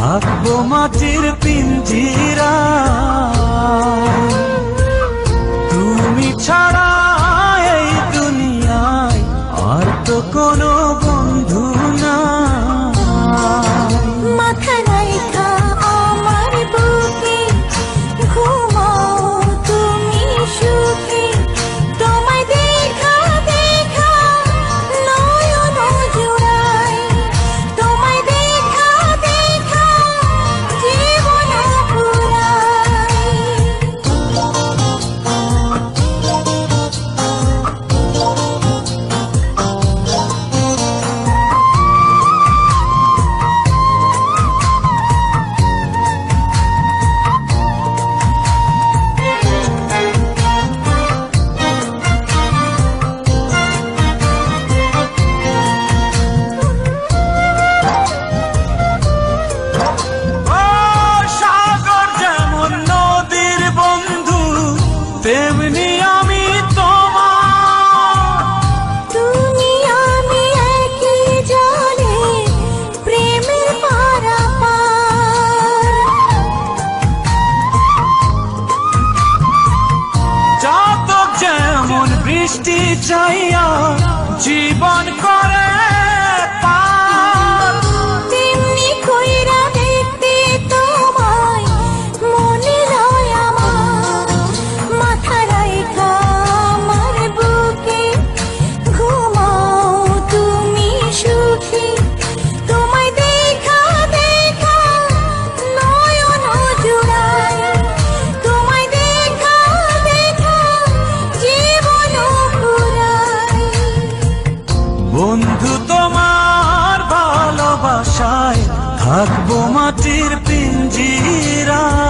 থাকবো মাটির পিঞ্জিরায়। তুমি ছাড়া এই দুনিয়ায় আর তো কোনো বন্ধু নাই। মাথা রাইখা আমার বুকে ঘুমাও তুমি সুখে, তোমায় দেখা দেখা নয়ন জুড়াই, তোমায় দেখা দেখা জীবন পুরাই। তেমনি আমি তোমার, তুমি আমি একই জলে প্রেমের পারাপার। চাতক যেমন বৃষ্টি চাইয়া জীবন করে পার, তেমনি কইরা দেখতে তোমায় মনে লয় আমার। মাথা রাইখা আমার বুকে ঘুমাও তুমি সুখী, তোমায় দেখা দেখা নয়ন জুড়াই, তোমায় দেখা দেখা জীবন পুরাই। বন্ধু তোমার ভালোবাসায় থাকবো মাটির পিঞ্জিরায়।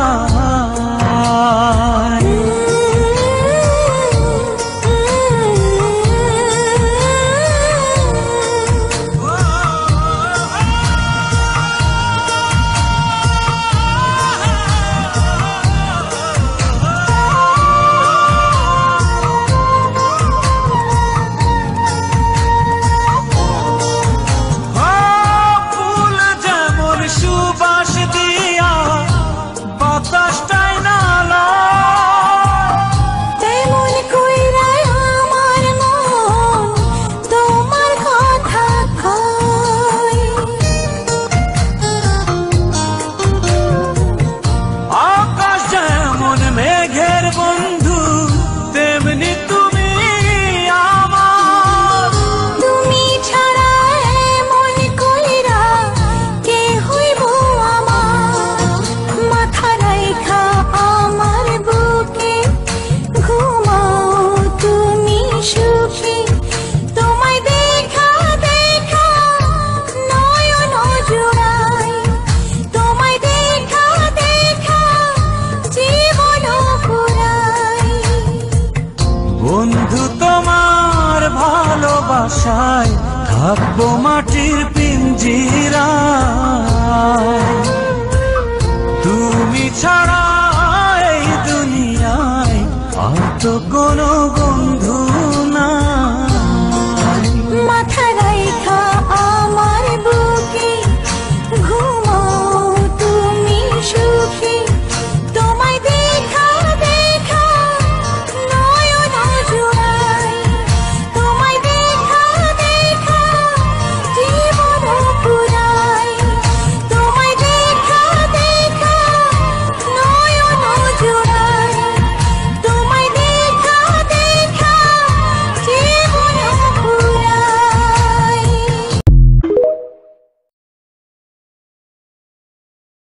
ফুল যেমন সুবাস দিয়া বাতাসটাই নালা, তেমন কইরা আমার মন তোমার কথা কয়। আকাশ যেমন মেঘের বন্ধু তেমনি তুমি আমার। তুমি ছাড়া এমন কইরা কে হইব আমার। মাথা রাইখা আমার বুকে ঘুমাও তুমি সুখী, তোমায় দেখা দেখা নয়ন জুড়াই, তোমায় দেখা দেখা জীবন পুরাই। বন্ধু তোমার ভালোবাসায় থাকবো মাটির পিঞ্জিরায়। তুমি ছাড়া এই দুনিয়ায় আর তো কোনো বন্ধু